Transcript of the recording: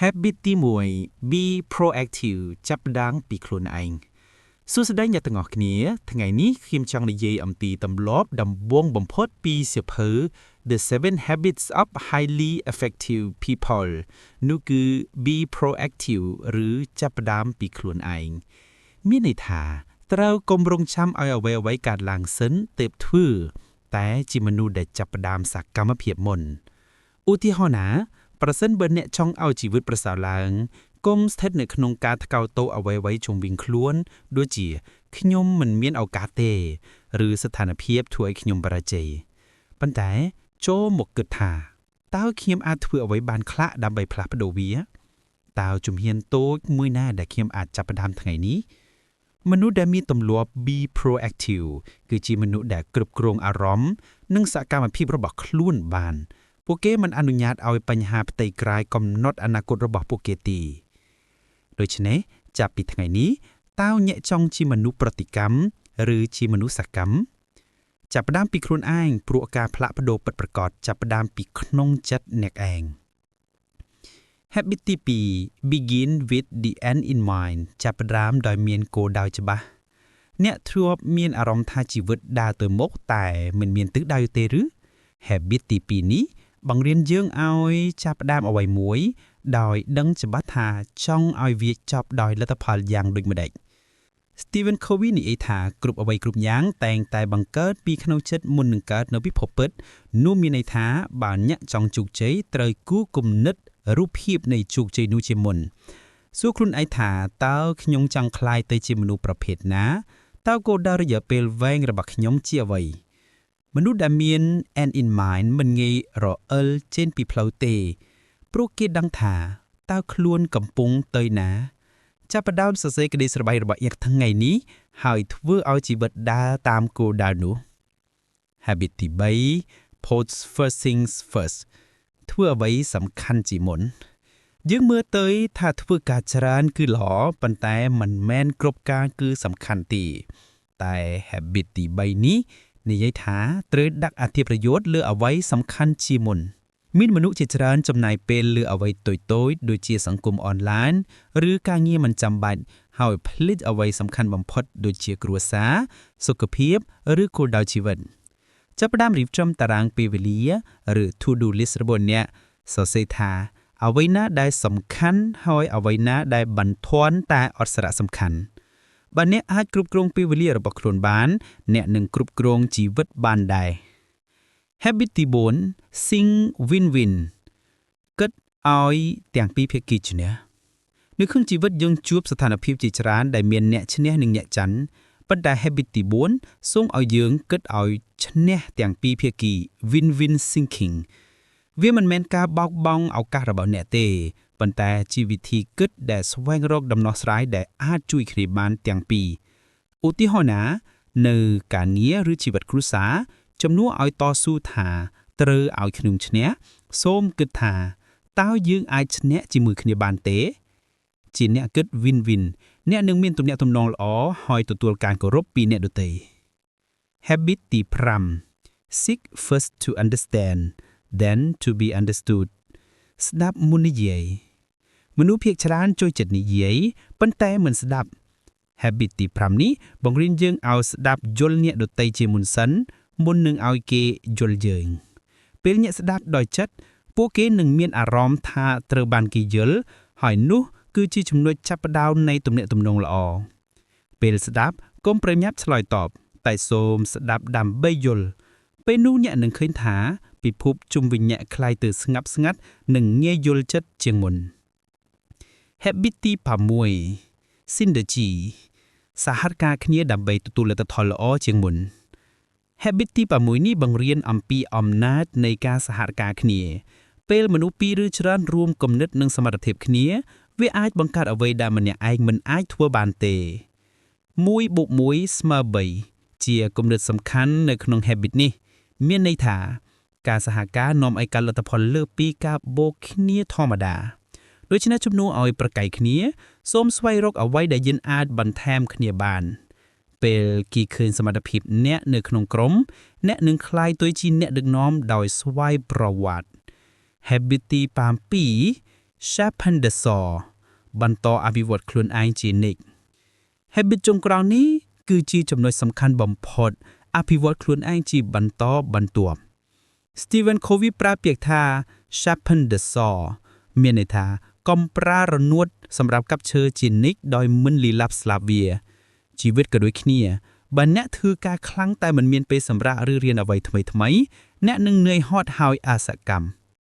Habit ទី1 Be proactive ចាប់ផ្ដើមពីខ្លួនឯងសួស្តីអ្នកទាំងអស់គ្នាថ្ងៃនេះខ្ញុំចង់និយាយអំពីទម្លាប់ដំបូងបំផុតពីសៀវភៅ The 7 Habits of Highly Effective People នោះគឺ Be proactive ឬចាប់ផ្ដើមពីខ្លួនឯងមានន័យថាត្រូវកុំរងចាំឲ្យអ្វីៗកើតឡើងសិនទើបធ្វើតែជាមនុស្សដែលចាប់ផ្ដើមសកម្មភាពមុនឧទាហរណ៍ណាប្រសិនបើអ្នកចង់ឲ្យជីវិតប្រសើរឡើងកុំស្ថិតនៅក្នុងការថ្កោលទោសអ្វីៗជុំវិញខ្លួនដូចជាខ្ញុំមិនមានឱកាសទេឬស្ថានភាពធ្វើឲ្យខ្ញុំបរាជ័យប៉ុន្តែចូលមកគិតថាតើខ្ញុំអាចធ្វើអ្វីបានខ្លះដើម្បីផ្លាស់ប្ដូរវាតើជំហានតូចមួយណាដែលខ្ញុំអាចចាប់ផ្ដើមថ្ងៃនេះមនុស្សដែលមានទម្លាប់ Be proactive គឺជាមនុស្សដែលគ្រប់គ្រងអារម្មណ៍និងសកម្មភាពរបស់ខ្លួនបានពួកគេមិនអនុញ្ញាតឲ្យបញ្ហាផ្ទៃក្រោយកំណត់អនាគតរបស់ពួកគេទេដូច្នេះចាប់ពីថ្ងៃនេះតើអ្នកចង់ជាមនុស្សប្រតិកម្មឬជាមនុស្សសកម្មចាប់ផ្ដើមពីខ្លួនឯងព្រោះការផ្លាស់ប្ដូរពិតប្រាកដចាប់ផ្ដើមពីក្នុងចិត្តអ្នកឯង Habit ទី2 Begin with the end in mind ចាប់ផ្ដើមដោយមានគោលដៅច្បាស់អ្នកធ្លាប់មានអារម្មណ៍ថាជីវិតដើរទៅមុខតែមិនមានទិសដៅទេឬ Habit ទី2នេះបង្រៀនយើងឲ្យចាប់ផ្ដើមអ្វីមួយដោយដឹងច្បាស់ថាចង់ឲ្យវាចប់ដោយលទ្ធផលយ៉ាងដូចម្តេច Stephen Covey និយាយថាគ្រប់អ្វីគ្រប់យ៉ាងតែងតែបង្កើតពីក្នុងចិត្តមុននឹងកើតនៅពិភពពិតនោះមានន័យថាបើអ្នកចង់ជោគជ័យត្រូវគូរគំនិតរូបភាពនៃជោគជ័យនោះជាមុនសួរខ្លួនឯងថាតើខ្ញុំចង់ក្លាយទៅជាមនុស្សប្រភេទណាតើគោលដៅរយៈពេលវែងរបស់ខ្ញុំជាអ្វីមនុស្សដែលមាន end in mind មិនងាយរអិលចេញពីផ្លូវទេព្រោះគេដឹងថាតើខ្លួនកំពុងទៅណាចាប់ផ្ដើមសរសេរក្តីស្រមៃរបស់អ្នកថ្ងៃនេះហើយធ្វើឲ្យជីវិតដើរតាមគោលដៅនោះ Habit ទី3 Put first things first ធ្វើអ្វីសំខាន់ជាមុនយើងមើលទៅថាធ្វើការច្រើនគឺល្អប៉ុន្តែមិនមែនគ្រប់ការគឺសំខាន់ទេតែ Habit ទី3នេះនិយាយថាត្រូវដាក់អធិប្រយោជន៍លើអ្វីសំខាន់ជាមុនមានមនុស្សជាច្រើនចំណាយពេលលើអ្វីតូចៗដូចជាសង្គមអនឡាញឬការងារមិនចាំបាច់ហើយភ្លេចអ្វីសំខាន់បំផុតដូចជាគ្រួសារសុខភាពឬគោលដៅជីវិតចាប់ផ្ដើមរៀបចំតារាងពេលវេលាឬ To Do List របស់អ្នកសរសេរថាអ្វីណាដែលសំខាន់ហើយអ្វីណាដែលបន្ទាន់តែអត់សារៈសំខាន់បើអ្នកអាចគ្រប់គ្រងពេលវេលារបស់ខ្លួនបានអ្នកនឹងគ្រប់គ្រងជីវិតបានដែរ Habit ទី4 Think Win-Win គិតឲ្យទាំងពីរភាគីឈ្នះនៅក្នុងជីវិតយើងជួបស្ថានភាពជាច្រើនដែលមានអ្នកឈ្នះនិងអ្នកចាញ់ប៉ុន្តែ Habit ទី4សូមឲ្យយើងគិតឲ្យឈ្នះទាំងពីរភាគី Win-Win Thinking វាមិនមែនការបោកបង់ឱកាសរបស់អ្នកទេប៉ុន្តែជាវិធីគិតដែលស្វែងរកដំណោះស្រាយដែលអាចជួយគ្នាបានទាំងពីរឧទាហរណ៍ណានៅការងារឬជីវិតគ្រួសារជំនួសឲ្យតស៊ូថាត្រូវឲ្យខ្ញុំឈ្នះសូមគិតថាតើយើងអាចឈ្នះជាមួយគ្នាបានទេជាអ្នកគិត win-win អ្នកនឹងមានទំនាក់ទំនងល្អហើយទទួលការគោរពពីអ្នកដទៃ Habit ទី5 Seek first to understand then to be understood ស្ដាប់មុននិយាយមនុស្សភាគច្រើនចូលចិត្តនិយាយប៉ុន្តែមិនស្ដាប់ Habit ទី5នេះបង្រៀនយើងឲ្យស្ដាប់យល់អ្នកដទៃជាមុនសិនមុននឹងឲ្យគេយល់យើងពេលអ្នកស្ដាប់ដោយចិត្តពួកគេនឹងមានអារម្មណ៍ថាត្រូវបានគេយល់ហើយនោះគឺជាចំណុចចាប់ផ្ដើមនៃទំនាក់ទំនងល្អពេលស្ដាប់កុំប្រញាប់ឆ្លើយតបតែសូមស្ដាប់ដើម្បីយល់ពេលនោះអ្នកនឹងឃើញថាពិភពជុំវិញអ្នកคล้ายទៅស្ងាត់ស្ងាត់និងងាយយល់ចិត្តជាងមុន Habit ទី6 Synergy សហការគ្នាដើម្បីទទួលលទ្ធផលល្អជាងមុនHabit ទី6នេះបង្រៀនអំពីអំណាចនៃការសហការគ្នាពេលមនុស្សពីរឬច្រើនរួមគំនិតនិងសមត្ថភាពគ្នាវាអាចបង្កើតអ្វីដែលម្នាក់ឯងមិនអាចធ្វើបានទេ1+1 = 3ជាគំនិតសំខាន់នៅក្នុង Habit នេះមានន័យថាការសហការនាំឲ្យកើតលទ្ធផលលើសពីការបូកគ្នាធម្មតាដូច្នេះជំនួសឲ្យប្រកែកគ្នាសូមស្វែងរកអ្វីដែលយើងអាចបន្ថែមគ្នាបានពេលគេឃើញសមត្ថភាពអ្នកនៅក្នុងក្រុមអ្នកនឹងក្លាយទៅជាអ្នកដឹកនាំដោយស្វ័យប្រវត្តិ Habit ទី7 sharpen the saw បន្តអភិវឌ្ឍខ្លួនឯងជានិច្ច habit ចុងក្រោយនេះគឺជាចំណុចសំខាន់បំផុតអភិវឌ្ឍខ្លួនឯងជាបន្តបន្ទាប់ Stephen Covey ប្រើពាក្យថា sharpen the saw មានន័យថាកំប្រើរនួតសម្រាប់កាប់ឈើជានិច្ចដោយមិនលីឡាប់ស្លាប់វាជីវិតក៏ដូចគ្នាបើអ្នកធ្វើការខ្លាំងតែមិនមានពេលសម្រាកឬរៀនអ្វីថ្មីៗអ្នកនឹងនឿយហត់ហើយអសកម្ម